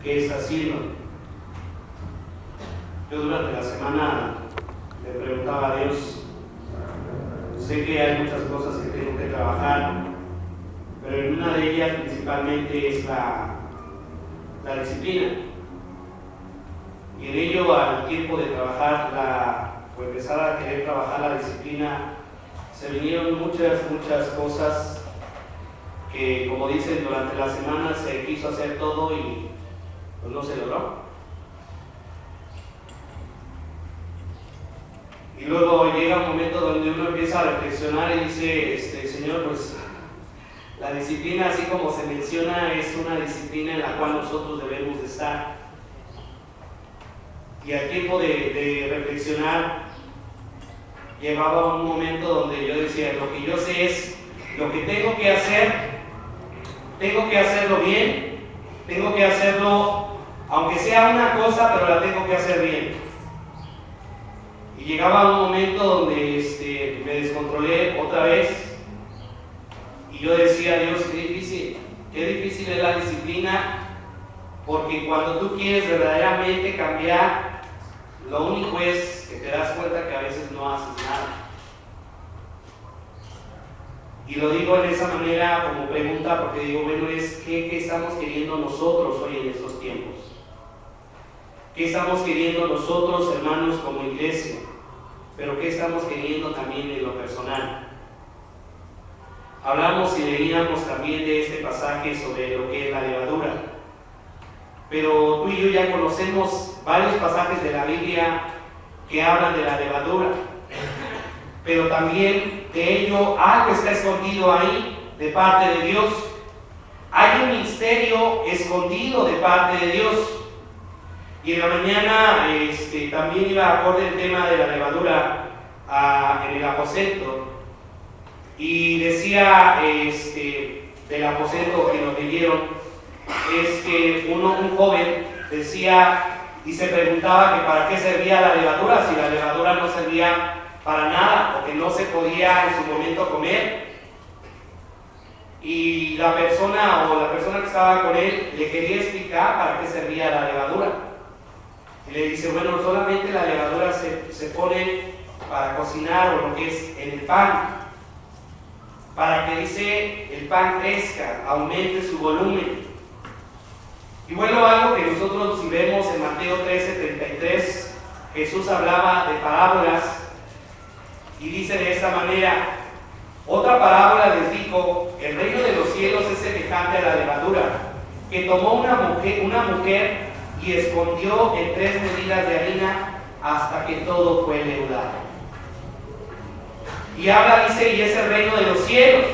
¿Qué está haciendo? Yo durante la semana le preguntaba a Dios, sé que hay muchas cosas que tengo que trabajar, pero en una de ellas principalmente es la disciplina. Y en ello, al tiempo de trabajar o empezar a querer trabajar la disciplina, se vinieron muchas cosas que, como dicen, durante la semana se quiso hacer todo y pues no se logró. Y luego llega un momento donde uno empieza a reflexionar y dice, Señor, pues la disciplina, así como se menciona, es una disciplina en la cual nosotros debemos de estar. Y al tiempo de reflexionar, llegaba un momento donde yo decía, lo que yo sé es lo que tengo que hacer, tengo que hacerlo bien, tengo que hacerlo, aunque sea una cosa, pero la tengo que hacer bien. Y llegaba un momento donde me descontrolé otra vez y yo decía, Dios, qué difícil es la disciplina, porque cuando tú quieres verdaderamente cambiar, lo único es que te das cuenta que a veces no haces nada. Y lo digo en esa manera como pregunta porque digo, bueno, ¿qué estamos queriendo nosotros hoy en estos tiempos? ¿Qué estamos queriendo nosotros, hermanos, como iglesia? Pero ¿qué estamos queriendo también en lo personal? Hablamos y leíamos también de este pasaje sobre lo que es la levadura. Pero tú y yo ya conocemos varios pasajes de la Biblia que hablan de la levadura. Pero también de ello algo está escondido ahí de parte de Dios. Hay un misterio escondido de parte de Dios. Y en la mañana también iba acorde el tema de la levadura en el aposento. Y decía del aposento que nos leyeron, es que un joven decía y se preguntaba que para qué servía la levadura, si la levadura no servía para nada o que no se podía en su momento comer. Y la persona que estaba con él le quería explicar para qué servía la levadura. Y le dice, bueno, solamente la levadura se pone para cocinar o lo que es en el pan, para que dice el pan crezca, aumente su volumen. Y bueno, algo que nosotros si vemos en Mateo 13:33, Jesús hablaba de parábolas y dice de esta manera, otra parábola les dijo, el reino de los cielos es semejante a la levadura, que tomó una mujer y escondió en 3 medidas de harina hasta que todo fue leudado. Y habla, dice, y es el reino de los cielos.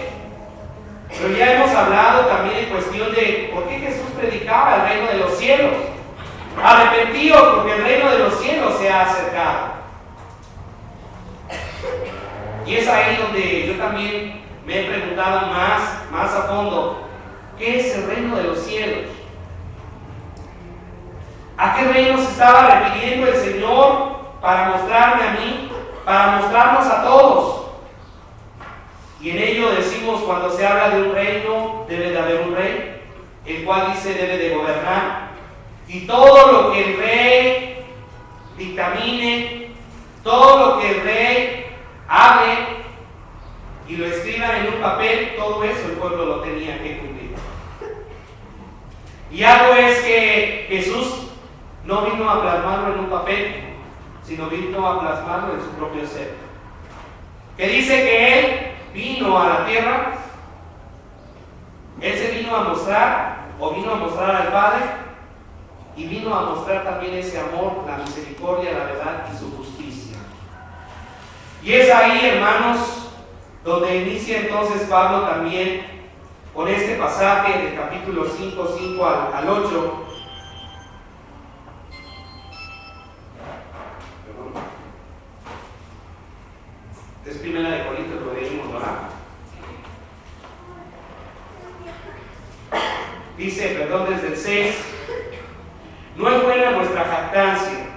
Pero ya hemos hablado también en cuestión de por qué Jesús predicaba el reino de los cielos. Arrepentíos porque el reino de los cielos se ha acercado. Y es ahí donde yo también me he preguntado más a fondo, ¿qué es el reino de los cielos? ¿A qué reino se estaba refiriendo el Señor para mostrarme a mí, para mostrarnos a todos? Y en ello decimos, cuando se habla de un reino, debe de haber un rey, el cual dice debe de gobernar. Y todo lo que el rey dictamine, todo lo que el rey hable y lo escriban en un papel, todo eso el pueblo lo tenía que cumplir. Y algo es que Jesús no vino a plasmarlo en un papel, sino vino a plasmarlo en su propio ser. Que dice que Él vino a la tierra, Él se vino a mostrar, o vino a mostrar al Padre, y vino a mostrar también ese amor, la misericordia, la verdad y su justicia. Y es ahí, hermanos, donde inicia entonces Pablo también con este pasaje del capítulo 5 al 8. Es primera de Corintios, lo leímos, ¿verdad? Dice, desde el 6, no es buena nuestra jactancia.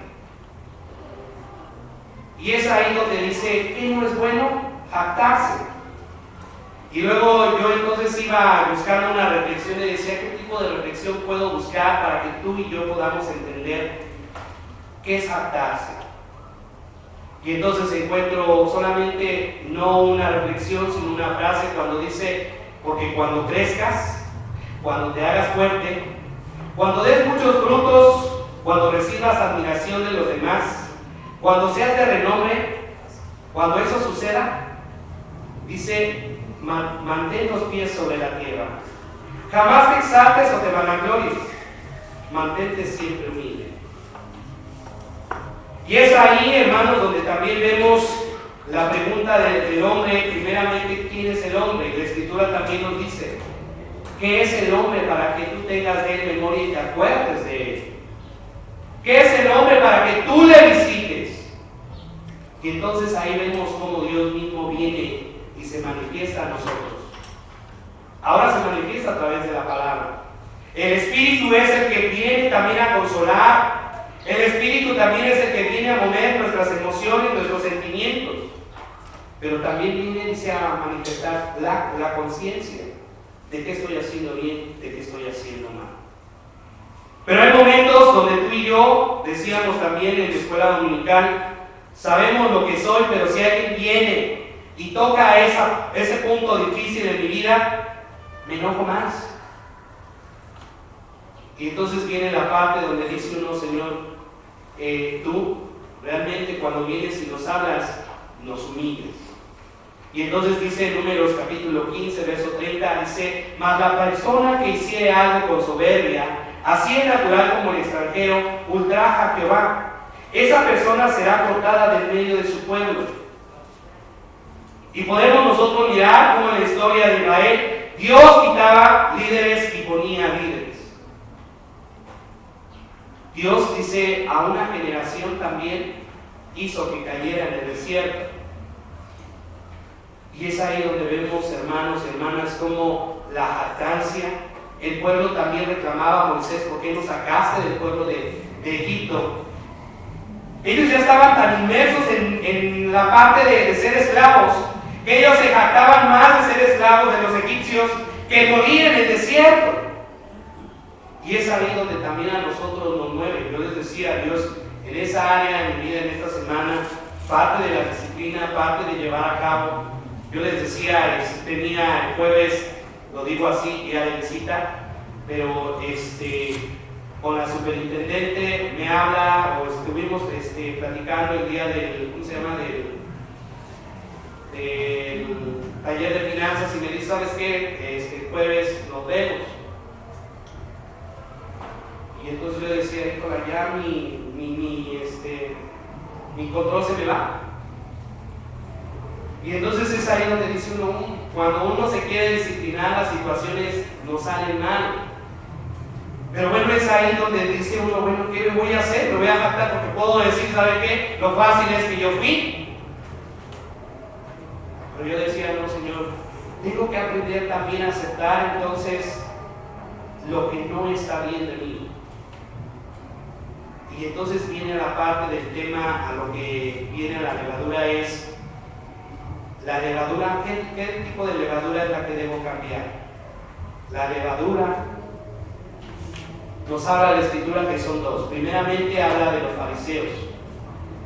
Y es ahí donde dice, ¿qué no es bueno? Jactarse. Y luego yo entonces iba buscando una reflexión y decía, ¿qué tipo de reflexión puedo buscar para que tú y yo podamos entender qué es jactarse? Y entonces encuentro solamente no una reflexión, sino una frase cuando dice, porque cuando crezcas, cuando te hagas fuerte, cuando des muchos frutos, cuando recibas admiración de los demás, cuando seas de renombre, cuando eso suceda, dice, mantén los pies sobre la tierra. Jamás te exaltes o te vanaglories, mantente siempre humilde. Y es ahí, hermanos, donde también vemos la pregunta del hombre. Primeramente, ¿quién es el hombre? La Escritura también nos dice, ¿qué es el hombre para que tú tengas de él memoria y te acuerdes de él? ¿Qué es el hombre para que tú le visites? Y entonces ahí vemos cómo Dios mismo viene y se manifiesta a nosotros. Ahora se manifiesta a través de la palabra. El Espíritu es el que viene también a consolar. El Espíritu también es el que viene a mover nuestras emociones, nuestros sentimientos. Pero también viene, dice, a manifestar la conciencia de qué estoy haciendo bien, de qué estoy haciendo mal. Pero hay momentos donde tú y yo, decíamos también en la escuela dominical, sabemos lo que soy, pero si alguien viene y toca ese punto difícil en mi vida, me enojo más. Y entonces viene la parte donde dice uno, Señor, tú realmente cuando vienes y nos hablas, nos humillas. Y entonces dice en Números capítulo 15, verso 30, dice, mas la persona que hiciere algo con soberbia, así es natural como el extranjero, ultraja a Jehová. Esa persona será cortada del medio de su pueblo. Y podemos nosotros mirar cómo en la historia de Israel, Dios quitaba líderes y ponía líderes. Dios, dice, a una generación también hizo que cayera en el desierto. Y es ahí donde vemos, hermanos y hermanas, como la jactancia. El pueblo también reclamaba a Moisés, ¿por qué nos sacaste del pueblo de Egipto? Ellos ya estaban tan inmersos en la parte de ser esclavos, que ellos se jactaban más de ser esclavos de los egipcios que morir en el desierto. Y es ahí donde también a nosotros nos mueve. Yo les decía, Dios, en esa área de mi vida, en esta semana, parte de la disciplina, parte de llevar a cabo. Yo les decía, tenía el jueves, lo digo así, día de visita, pero con la superintendente me habla, o estuvimos platicando el día del, ¿cómo se llama? Del taller de finanzas, y me dice, ¿sabes qué? El jueves nos vemos. Y entonces yo decía, híjole, ya mi control se me va. Y entonces es ahí donde dice uno, cuando uno se quiere disciplinar, las situaciones no salen mal. Pero bueno, es ahí donde dice uno, bueno, ¿qué me voy a hacer? Me voy a jactar porque puedo decir, ¿sabe qué? Lo fácil es que yo fui. Pero yo decía, no, Señor, tengo que aprender también a aceptar entonces lo que no está bien de mí. Y entonces viene la parte del tema, a lo que viene la levadura es, la levadura, ¿qué tipo de levadura es la que debo cambiar? La levadura, nos habla la Escritura que son dos. Primeramente habla de los fariseos,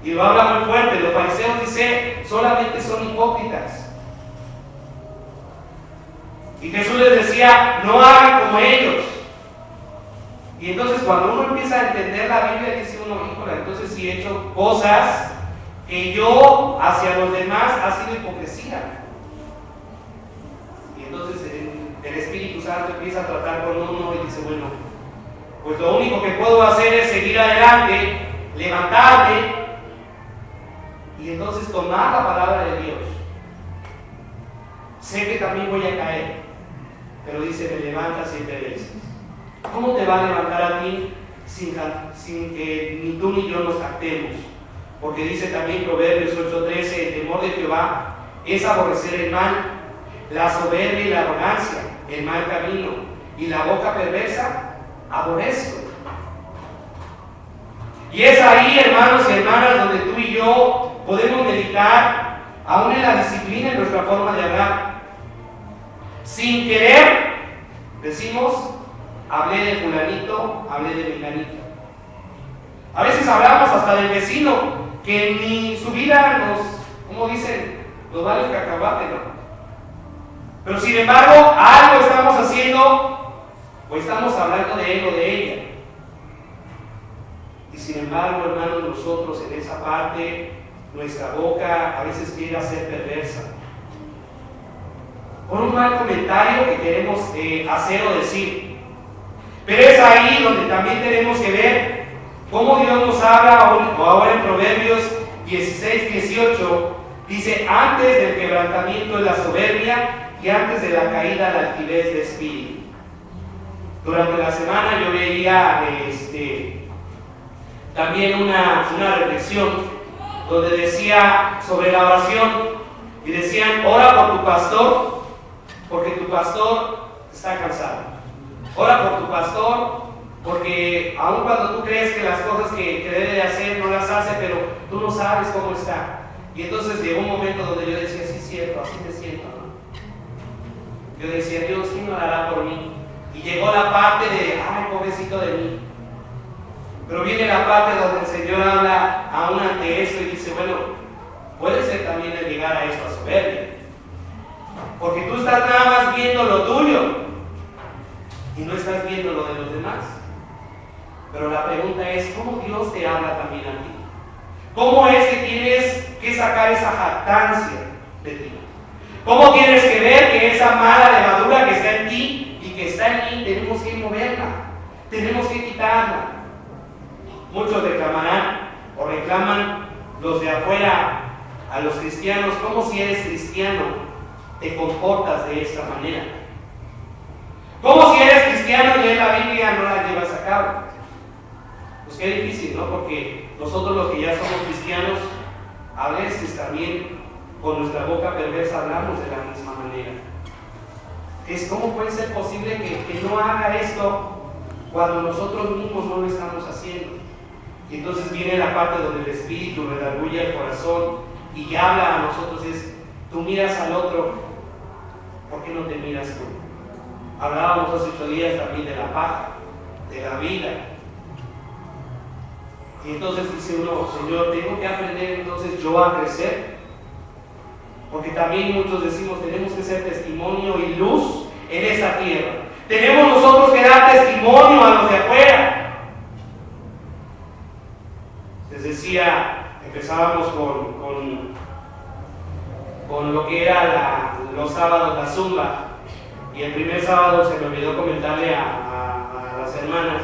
y lo habla muy fuerte. Los fariseos, dice, solamente son hipócritas. Y Jesús les decía, no hagan como ellos. Y entonces cuando uno empieza a entender la Biblia, dice uno, híjole, entonces si he hecho cosas que yo hacia los demás ha sido hipocresía. Y entonces el Espíritu Santo empieza a tratar con uno y dice, bueno, pues lo único que puedo hacer es seguir adelante, levantarme y entonces tomar la palabra de Dios. Sé que también voy a caer, pero dice, me levanta 7 veces. ¿Cómo te va a levantar a ti sin que ni tú ni yo nos jactemos? Porque dice también Proverbios 8:13, el temor de Jehová es aborrecer el mal, la soberbia y la arrogancia, el mal camino, y la boca perversa aborrece. Y es ahí, hermanos y hermanas, donde tú y yo podemos meditar aún en la disciplina en nuestra forma de hablar. sin querer, decimos, hablé de fulanito, hablé de menganito. A veces hablamos hasta del vecino, que ni su vida nos, como dicen, nos vale el cacahuate, ¿no? Pero sin embargo, algo estamos haciendo, o estamos hablando de él o de ella. Y sin embargo, hermanos, nosotros en esa parte, nuestra boca a veces llega a ser perversa. Por un mal comentario que queremos hacer o decir. Pero es ahí donde también tenemos que ver cómo Dios nos habla ahora en Proverbios 16, 18. Dice, antes del quebrantamiento es la soberbia y antes de la caída la altivez de espíritu. Durante la semana yo veía también una reflexión donde decía sobre la oración y decían, ora por tu pastor porque tu pastor está cansado. Ora por tu pastor porque aun cuando tú crees que las cosas que debe de hacer no las hace, pero tú no sabes cómo está. Y entonces llegó un momento donde yo decía, sí es cierto, así me siento, ¿no? Yo decía, Dios, ¿quién lo hará por mí? Y llegó la parte de, ay, pobrecito de mí. Pero viene la parte donde el Señor habla aún ante eso y dice, bueno, puede ser también el llegar a esto, a soberbia. Porque tú estás nada más viendo lo tuyo y no estás viendo lo de los demás. Pero la pregunta es, ¿cómo Dios te habla también a ti? ¿Cómo es que tienes que sacar esa jactancia de ti? ¿Cómo tienes que ver que esa mala levadura que está en ti y que está en mí, tenemos que moverla, tenemos que quitarla? Muchos reclamarán o reclaman los de afuera a los cristianos, ¿cómo si eres cristiano te comportas de esta manera? ¿Cómo si eres cristiano y en la Biblia no la llevas a cabo? Pues qué difícil, ¿no? Porque nosotros los que ya somos cristianos, a veces también con nuestra boca perversa hablamos de la misma manera. ¿Cómo puede ser posible que no haga esto cuando nosotros mismos no lo estamos haciendo? Y entonces viene la parte donde el Espíritu redarguye el corazón y habla a nosotros, es, tú miras al otro, ¿por qué no te miras tú? Hablábamos hace 8 días también de la paja, de la vida. Y entonces dice uno, Señor, tengo que aprender entonces yo a crecer. Porque también muchos decimos, tenemos que ser testimonio y luz en esta tierra. Tenemos nosotros que dar testimonio a los de afuera. Les decía, empezábamos con lo que era los sábados, la zumba. Y el primer sábado se me olvidó comentarle a las hermanas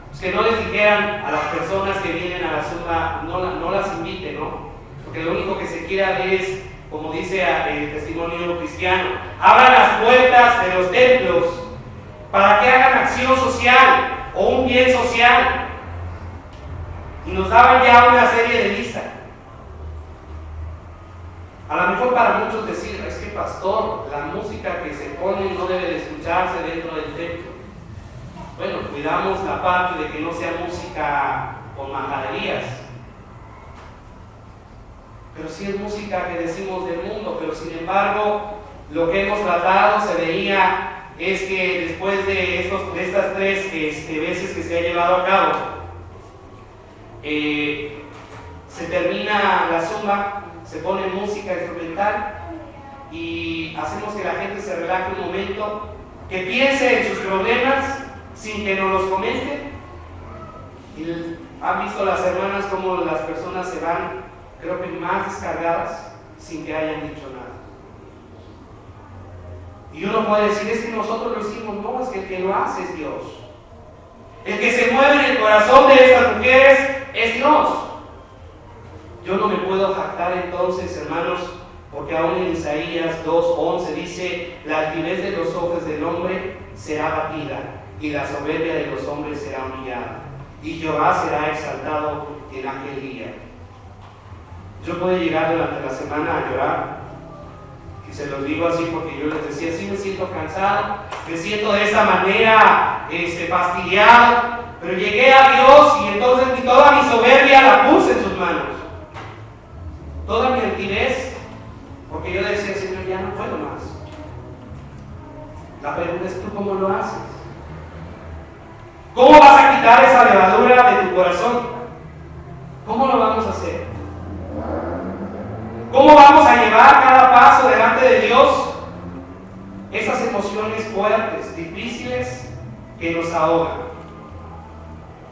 pues que no les dijeran a las personas que vienen a la zumba, no las inviten, ¿no? Porque lo único que se quiere es, como dice el testimonio cristiano, abran las puertas de los templos para que hagan acción social o un bien social. Y nos daban ya una serie de listas. A lo mejor para muchos decir, es que pastor, la música que se pone no debe de escucharse dentro del templo. Bueno, cuidamos la parte de que no sea música con majaderías. Pero sí es música que decimos del mundo, pero sin embargo, lo que hemos tratado se veía es que después de estas 3 veces que se ha llevado a cabo, se termina la zumba, se pone música instrumental y hacemos que la gente se relaje un momento, que piense en sus problemas sin que nos los comente. Y han visto las hermanas cómo las personas se van, creo que más descargadas sin que hayan dicho nada. Y uno puede decir, es que nosotros lo hicimos. No, es que el que lo hace es Dios. El que se mueve en el corazón de estas mujeres es Dios. Yo no me puedo jactar entonces, hermanos, porque aún en Isaías 2:11 dice, la altivez de los ojos del hombre será abatida y la soberbia de los hombres será humillada y Jehová será exaltado en aquel día. Yo puedo llegar durante la semana a llorar, y se los digo así porque yo les decía, sí me siento cansado, me siento de esta manera fastidiado, pero llegué a Dios y entonces toda mi soberbia la puse en sus manos, toda mi altivez, porque yo decía, Señor, ya no puedo más. La pregunta es: ¿tú cómo lo haces? ¿Cómo vas a quitar esa levadura de tu corazón? ¿Cómo lo vamos a hacer? ¿Cómo vamos a llevar cada paso delante de Dios esas emociones fuertes, difíciles, que nos ahogan?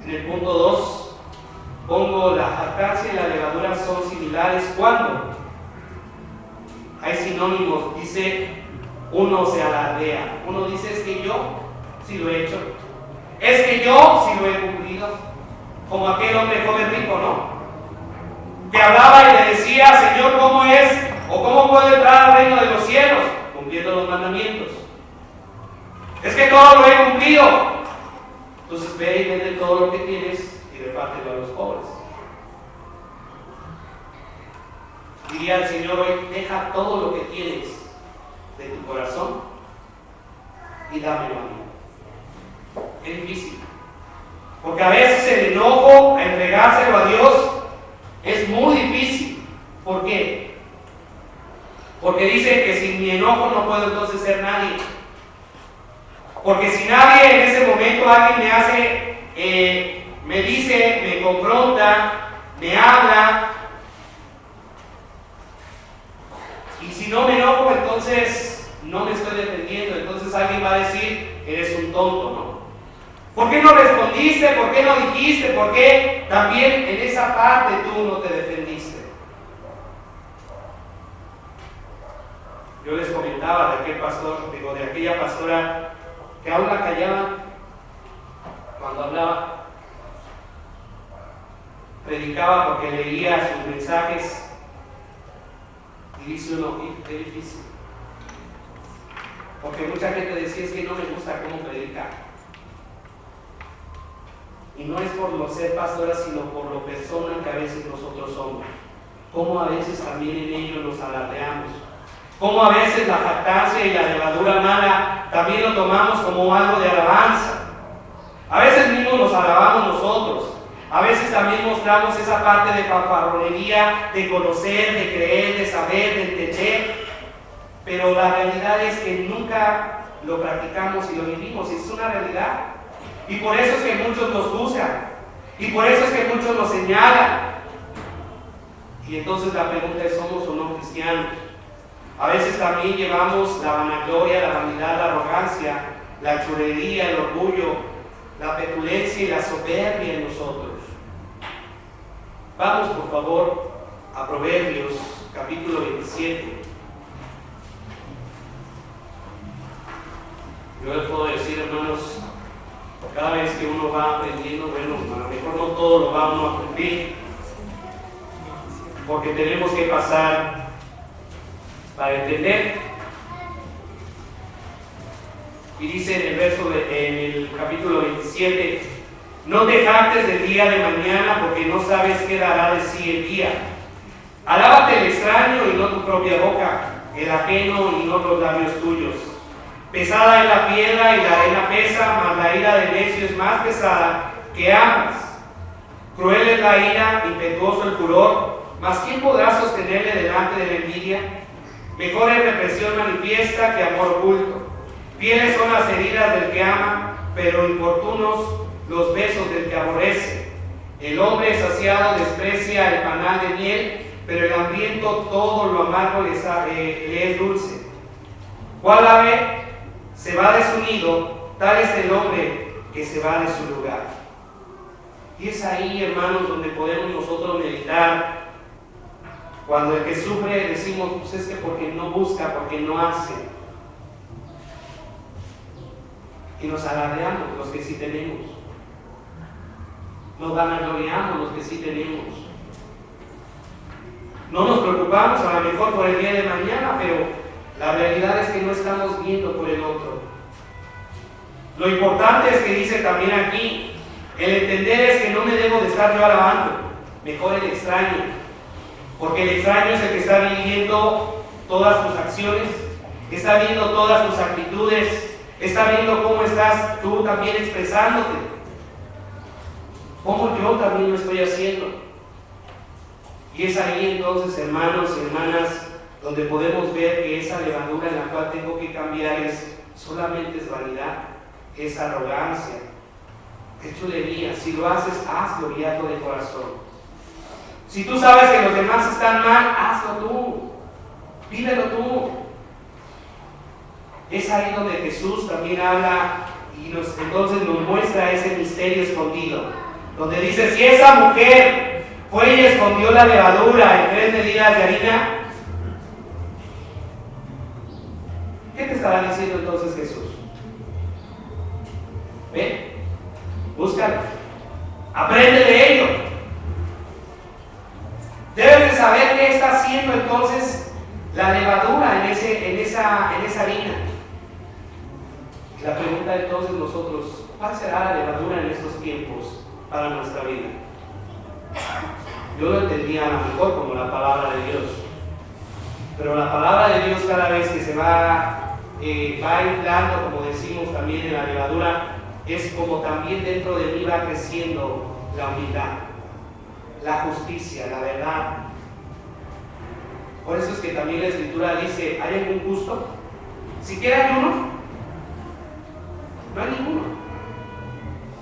En el punto 2 pongo: la jactancia y la levadura son similares cuando hay sinónimos. Dice, uno se alardea, uno dice: es que yo sí lo he hecho, es que yo sí lo he cumplido, como aquel hombre joven rico, ¿no? Que hablaba y le decía: Señor, ¿cómo es o cómo puedo entrar al reino de los cielos? Cumpliendo los mandamientos. Es que todo lo he cumplido. Entonces ve y vende todo lo que tienes y repártelo a los pobres. Diría el Señor hoy: deja todo lo que tienes de tu corazón y dámelo a mí. Es difícil, porque a veces el enojo a entregárselo a Dios es muy difícil. ¿Por qué? Porque dice que sin mi enojo no puedo entonces ser nadie. Porque si nadie en ese momento, alguien me hace, me dice, me confronta, me habla, y si no me enojo, entonces no me estoy defendiendo. Entonces alguien va a decir: eres un tonto, ¿no? ¿Por qué no respondiste? ¿Por qué no dijiste? ¿Por qué también en esa parte tú no te defendiste? Yo les comentaba de aquel pastor, de aquella pastora que aún la callaban cuando hablaba, predicaba porque leía sus mensajes, y dice uno: qué difícil, porque mucha gente decía: es que no me gusta cómo predica. Y no es por ser pastora, sino por lo persona que a veces nosotros somos. Cómo a veces también en ellos nos alardeamos. Cómo a veces la jactancia y la levadura mala también lo tomamos como algo de alabanza. A veces mismos nos alabamos nosotros. A veces también mostramos esa parte de fanfarronería, de conocer, de creer, de saber, de entender. Pero la realidad es que nunca lo practicamos y lo vivimos. Es una realidad. Y por eso es que muchos nos juzgan. Y por eso es que muchos nos señalan. Y entonces la pregunta es: ¿somos o no cristianos? A veces también llevamos la vanagloria, la vanidad, la arrogancia, la chulería, el orgullo, la petulencia y la soberbia en nosotros. Vamos, por favor, a Proverbios, capítulo 27. Yo les puedo decir, hermanos, cada vez que uno va aprendiendo, bueno, a lo mejor no todo lo va uno a cumplir, porque tenemos que pasar para entender. Y dice en el capítulo 27: no te jactes del día de mañana, porque no sabes qué dará de sí el día. Alábate el extraño y no tu propia boca, el ajeno y no los labios tuyos. Pesada es la piedra y la arena pesa, mas la ira del necio es más pesada que ambas. Cruel es la ira, impetuoso el furor, mas ¿quién podrá sostenerle delante de la envidia? Mejor es represión manifiesta que amor oculto. Fieles son las heridas del que ama, pero importunos los besos del que aborrece. El hombre saciado desprecia el panal de miel, pero el hambriento todo lo amargo le es dulce. ¿Cuál ave se va de su nido? Tal es el hombre que se va de su lugar. Y es ahí, hermanos, donde podemos nosotros meditar. Cuando el que sufre decimos: pues es que porque no busca, porque no hace. Y nos alardeamos los que sí tenemos. Nos vanagloriamos los que sí tenemos. No nos preocupamos a lo mejor por el día de mañana, pero la realidad es que no estamos viendo por el otro. Lo importante es que dice también aquí, el entender es que no me debo de estar yo alabando, mejor el extraño, porque el extraño es el que está viviendo todas tus acciones, está viendo todas tus actitudes, está viendo cómo estás tú también expresándote, cómo yo también lo estoy haciendo. Y es ahí entonces, hermanos y hermanas, donde podemos ver que esa levadura en la cual tengo que cambiar es solamente es vanidad, es arrogancia, es chulería. Si lo haces, hazlo guiado de corazón. Si tú sabes que los demás están mal, hazlo tú, vívelo tú. Es ahí donde Jesús también habla y entonces nos muestra ese misterio escondido, donde dice: si esa mujer fue y escondió la levadura en 3 medidas de harina, ¿qué te estará diciendo entonces Jesús? Ve, búscalo, aprende de ello. Debes de saber qué está haciendo entonces la levadura en esa harina. La pregunta entonces nosotros: ¿cuál será la levadura en estos tiempos para nuestra vida? Yo lo entendía a lo mejor como la palabra de Dios, pero la palabra de Dios cada vez que se va aislando, como decimos también en la levadura, es como también dentro de mí va creciendo la humildad, la justicia, la verdad. Por eso es que también la Escritura dice: ¿hay algún justo? ¿Siquiera hay uno? No hay ninguno.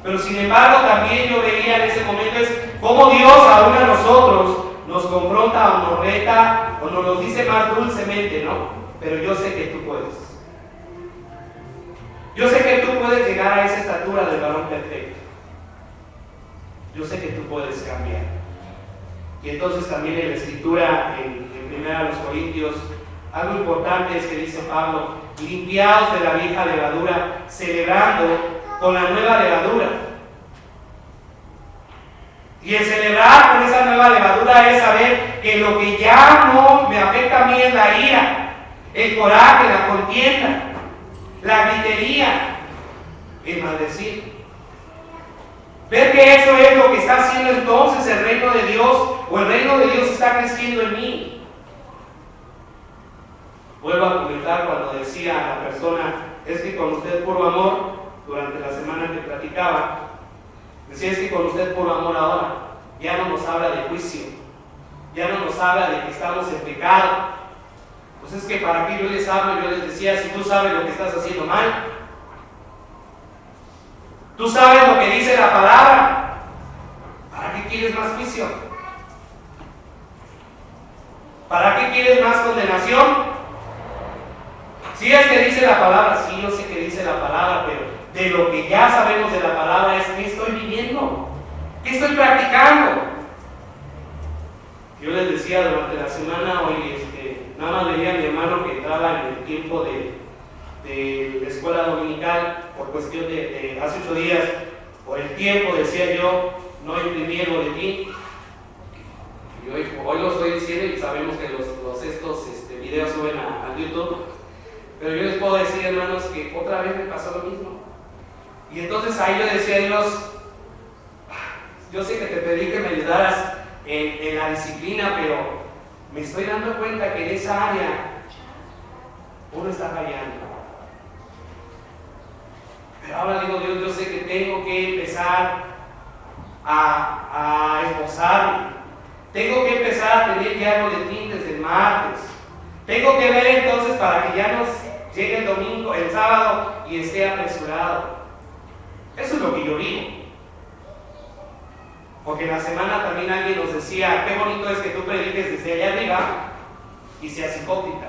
Pero sin embargo también yo veía en ese momento es cómo Dios aún a nosotros nos confronta o nos reta o nos lo dice más dulcemente, ¿no? Pero yo sé que tú puedes. Yo sé que tú puedes llegar a esa estatura del varón perfecto. Yo sé que tú puedes cambiar. Y entonces también en la Escritura, en 1 Corintios, algo importante es que dice Pablo: limpiados de la vieja levadura, celebrando con la nueva levadura. Y el celebrar con esa nueva levadura es saber que lo que ya no me afecta a mí es la ira, el coraje, la contienda, la gritería, el maldecir. Ver que eso es lo que está haciendo entonces el reino de Dios, o el reino de Dios está creciendo en mí. Vuelvo a comentar cuando decía a la persona: es que con usted puro amor, durante la semana que platicaba, decía: es que con usted puro amor ahora, ya no nos habla de juicio, ya no nos habla de que estamos en pecado. Pues es que para qué yo les hablo, yo les decía: si tú sabes lo que estás haciendo mal, tú sabes lo que dice la palabra, ¿para qué quieres más juicio? ¿Para qué quieres más condenación? Si es que dice la palabra, sí, yo sé que dice la palabra, pero de lo que ya sabemos de la palabra es: ¿qué estoy viviendo? ¿Qué estoy practicando? Yo les decía durante la semana, hoy nada más veía a mi hermano que entraba en el tiempo de la escuela dominical, por cuestión de hace 8 días, por el tiempo, decía yo, no imprimí el boletín. Y hoy lo estoy diciendo y sabemos que estos videos suben a YouTube. Pero yo les puedo decir, hermanos, que otra vez me pasó lo mismo. Y entonces ahí yo decía a Dios: yo sé que te pedí que me ayudaras en la disciplina, pero me estoy dando cuenta que en esa área uno está fallando. Pero ahora digo: Dios, yo sé que tengo que empezar a esforzarme. Tengo que empezar a tener ya boletín desde el martes. Tengo que ver entonces para que ya nos llegue el domingo, el sábado, y esté apresurado. Eso es lo que yo vivo. Porque en la semana también alguien nos decía: qué bonito es que tú prediques desde allá arriba y seas hipócrita.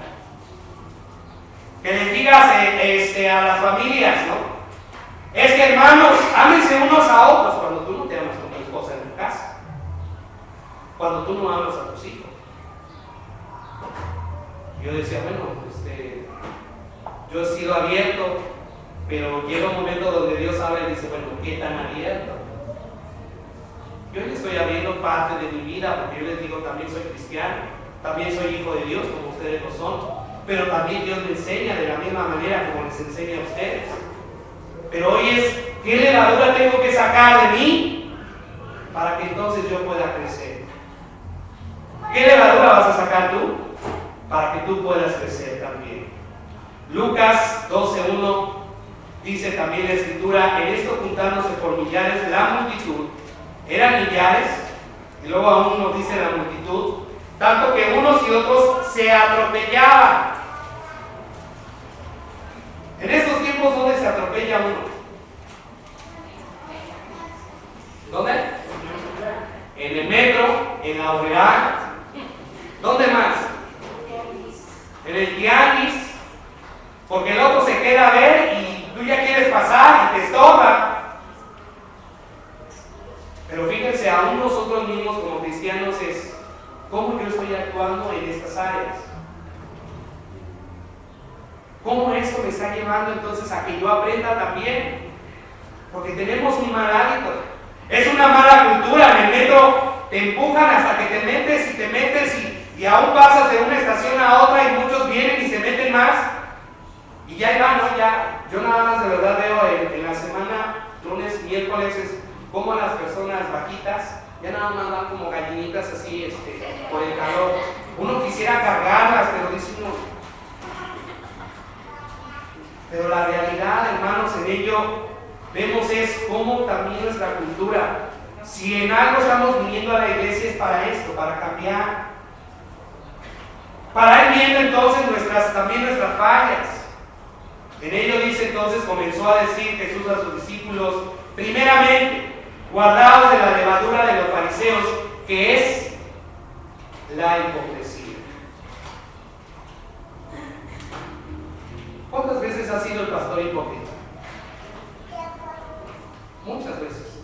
Que le digas a las familias, ¿no? Es que, hermanos, ámense unos a otros, cuando tú no te amas con tu esposa en tu casa, cuando tú no amas a tus hijos. Yo decía: bueno, yo he sido abierto, pero llega un momento donde Dios habla y dice: bueno, ¿qué tan abierto? Yo les estoy abriendo parte de mi vida, porque yo les digo: también soy cristiano, también soy hijo de Dios, como ustedes lo son, pero también Dios me enseña de la misma manera como les enseña a ustedes. Pero hoy es: ¿qué levadura tengo que sacar de mí para que entonces yo pueda crecer? ¿Qué levadura vas a sacar tú para que tú puedas crecer también? Lucas 12:1 dice también la Escritura: en esto juntándose por millares la multitud. Eran millares, y luego aún nos dice la multitud, tanto que unos y otros se atropellaban. En estos amigos, ¿dónde se atropella uno? ¿Dónde? En el metro, en la Obregón. ¿Dónde más? En el tianguis. Porque el otro se queda a ver y tú ya quieres pasar y te estorba. Pero fíjense, aún nosotros mismos como cristianos es cómo yo estoy actuando en estas áreas. ¿Cómo esto me está llevando entonces a que yo aprenda también? Porque tenemos un mal hábito. Es una mala cultura. En el metro te empujan hasta que te metes y aún pasas de una estación a otra y muchos vienen y se meten más. Y ya ahí van, ¿no? Ya, yo nada más de verdad veo en la semana, lunes, miércoles, como las personas bajitas ya nada más van como gallinitas así, por el calor. Uno quisiera cargarlas, pero dice uno. Pero la realidad, hermanos, en ello vemos es cómo también nuestra cultura, si en algo estamos viniendo a la iglesia es para esto, para cambiar, para ir viendo entonces también nuestras fallas. En ello dice entonces, comenzó a decir Jesús a sus discípulos, primeramente, guardaos de la levadura de los fariseos, que es la hipocresía. ¿Cuántas veces ha sido el pastor hipócrita? Muchas veces.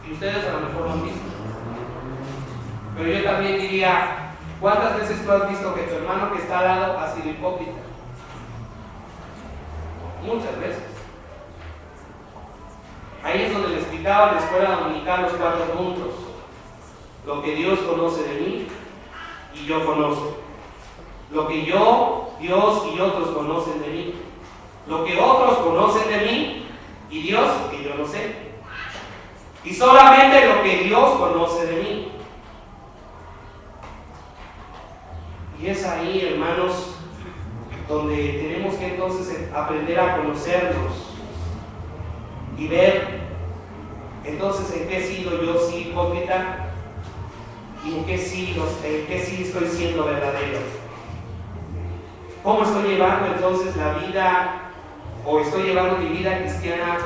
Y ustedes a lo mejor lo han visto. Pero yo también diría, ¿cuántas veces tú has visto que tu hermano que está al lado ha sido hipócrita? Muchas veces. Ahí es donde le explicaba en la escuela dominical los 4 puntos. Lo que Dios conoce de mí y yo conozco. Lo que yo, Dios y otros conocen de mí. Lo que otros conocen de mí y Dios que yo no sé. Y solamente lo que Dios conoce de mí. Y es ahí, hermanos, donde tenemos que entonces aprender a conocernos y ver entonces en qué he sido yo sí hipócrita y en qué sí estoy siendo verdadero. ¿Cómo estoy llevando entonces la vida o estoy llevando mi vida cristiana?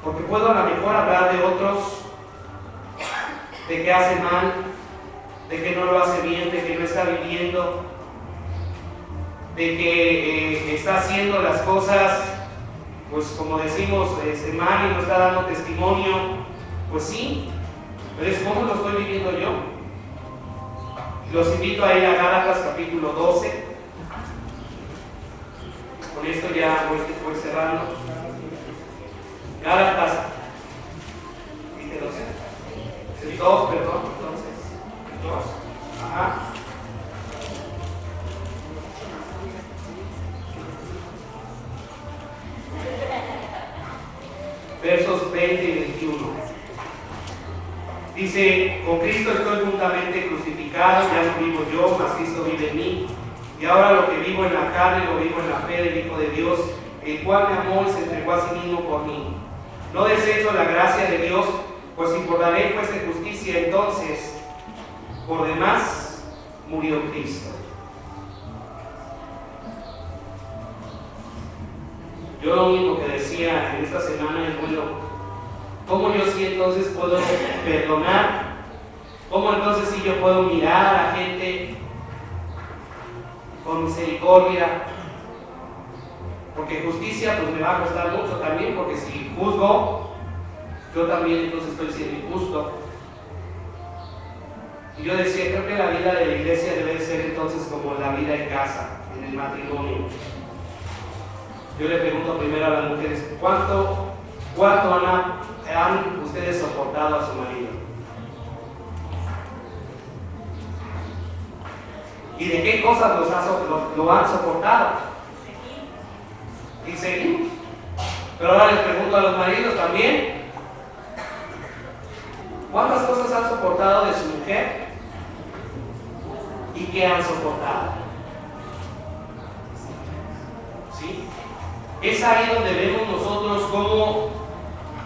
Porque puedo a lo mejor hablar de otros, de que hace mal, de que no lo hace bien, de que no está viviendo, de que está haciendo las cosas, pues como decimos, mal y no está dando testimonio. Pues sí, pero es cómo lo estoy viviendo yo. Los invito a ir a Gálatas capítulo 12. Con esto ya voy cerrando. Gálatas, ¿viste 12? El 2, perdón, entonces. El 2. Ajá. Versos 20 y 21. Dice, con Cristo estoy juntamente crucificado, ya no vivo yo, mas Cristo vive en mí. Y ahora lo que vivo en la carne, lo vivo en la fe del Hijo de Dios, el cual me amó y se entregó a sí mismo por mí. No desecho la gracia de Dios, pues si por la ley fuese justicia, entonces, por demás, murió Cristo. Yo lo único que decía en esta semana es, bueno, ¿cómo yo sí entonces puedo perdonar? ¿Cómo entonces sí yo puedo mirar a la gente con misericordia? Porque justicia pues me va a costar mucho también, porque si juzgo, yo también entonces estoy siendo injusto. Y yo decía, creo que la vida de la iglesia debe ser entonces como la vida en casa, en el matrimonio. Yo le pregunto primero a las mujeres, ¿cuánto han ustedes soportado a su marido? ¿Y de qué cosas lo han soportado? Y seguimos. Pero ahora les pregunto a los maridos también, ¿cuántas cosas han soportado de su mujer? ¿Y qué han soportado? ¿Sí? Es ahí donde vemos nosotros cómo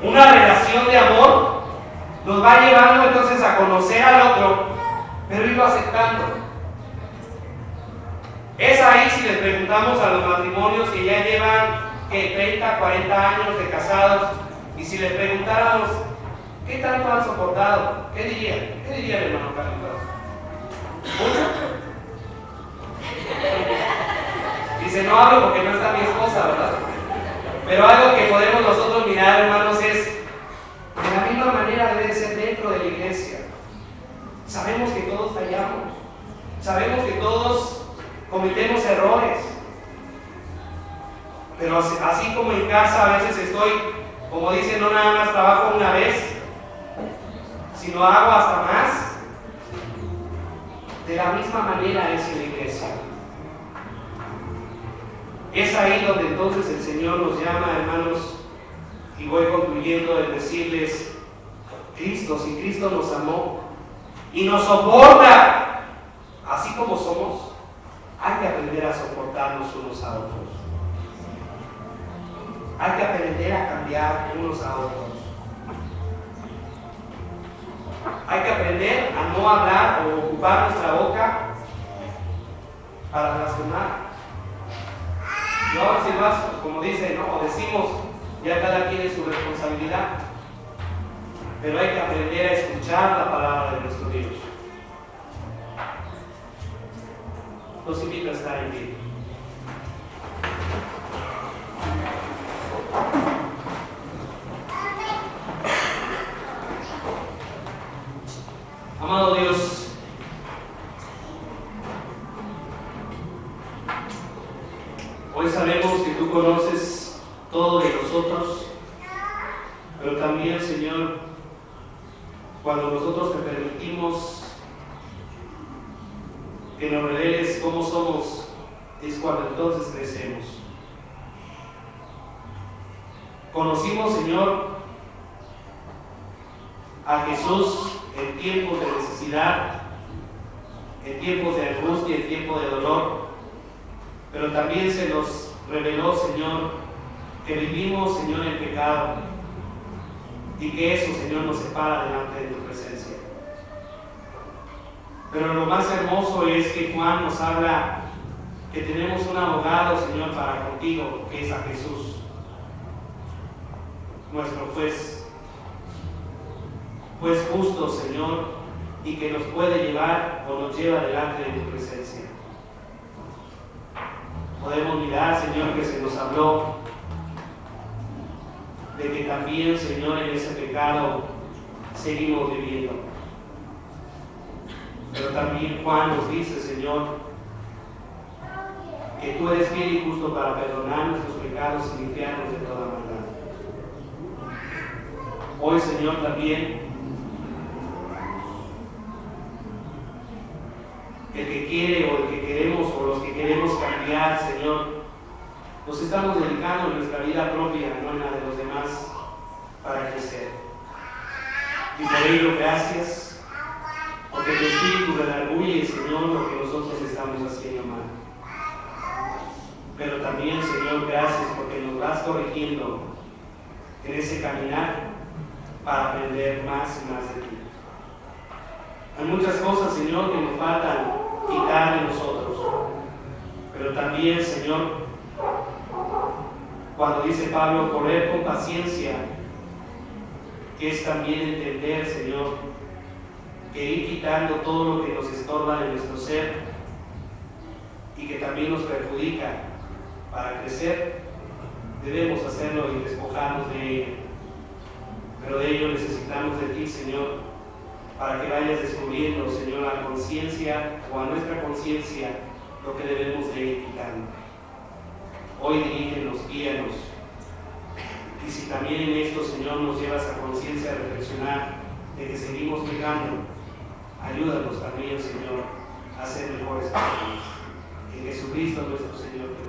una relación de amor nos va llevando entonces a conocer al otro, pero irlo aceptando. Es ahí si le preguntamos a los matrimonios matrimonios que ya llevan 30, 40 años de casados, y si les preguntáramos ¿qué tanto han soportado? ¿Qué dirían? ¿Qué dirían, hermano Carlitos? ¿Mucho? Dice, no hablo porque no está mi esposa, ¿verdad? Pero algo que podemos nosotros mirar, hermanos, es de la misma manera debe ser dentro de la iglesia. Sabemos que todos fallamos, sabemos que todos cometemos errores, pero así como en casa a veces estoy, como dicen, no nada más trabajo una vez, sino hago hasta más. De la misma manera es en la iglesia. Es ahí donde entonces el Señor nos llama, hermanos, y voy concluyendo en decirles, Cristo, si Cristo nos amó y nos soporta, así como somos, hay que aprender a soportarnos unos a otros. Hay que aprender a cambiar unos a otros. Hay que aprender a no hablar o ocupar nuestra boca para blasfemar. Y ahora si vas, como dice, ¿no? O decimos, ya cada quien es su responsabilidad. Pero hay que aprender a escuchar la palabra de nuestro Dios. Los invito a estar en pie. Amado Dios, hoy sabemos que tú conoces todo de nosotros, pero también, Señor, cuando nosotros te permitimos que nos reveles cómo somos, es cuando entonces crecemos. Conocimos, Señor, a Jesús en tiempos de necesidad, en tiempos de angustia, en tiempos de dolor, pero también se nos reveló, Señor, que vivimos, Señor, en pecado y que eso, Señor, nos separa delante de tu presencia. Pero lo más hermoso es que Juan nos habla que tenemos un abogado, Señor, para contigo, que es a Jesús, nuestro juez justo, Señor, y que nos puede llevar o nos lleva delante de tu presencia. Podemos mirar, Señor, que se nos habló de que también, Señor, en ese pecado seguimos viviendo. Pero también Juan nos dice, Señor, que tú eres fiel y justo para perdonar nuestros pecados y limpiarnos de toda maldad. Hoy, Señor, también el que quiere o el que queremos o los que queremos cambiar, Señor, nos estamos dedicando en nuestra vida propia, no en la de los demás, para crecer. Y por ello, gracias, porque tu Espíritu redarguye, Señor, lo que nosotros estamos haciendo mal. Pero también, Señor, gracias porque nos vas corrigiendo en ese caminar para aprender más y más de ti. Hay muchas cosas, Señor, que nos faltan quitar de nosotros, pero también, Señor, cuando dice Pablo, correr con paciencia, que es también entender, Señor, que ir quitando todo lo que nos estorba de nuestro ser y que también nos perjudica para crecer, debemos hacerlo y despojarnos de ello. Pero de ello necesitamos de ti, Señor, para que vayas descubriendo, Señor, a la conciencia o a nuestra conciencia lo que debemos de ir quitando. Hoy dirígenos, guíanos. Y si también en esto, Señor, nos llevas a conciencia de reflexionar de que seguimos pecando, ayúdanos también, Señor, a ser mejores personas. En Jesucristo nuestro Señor.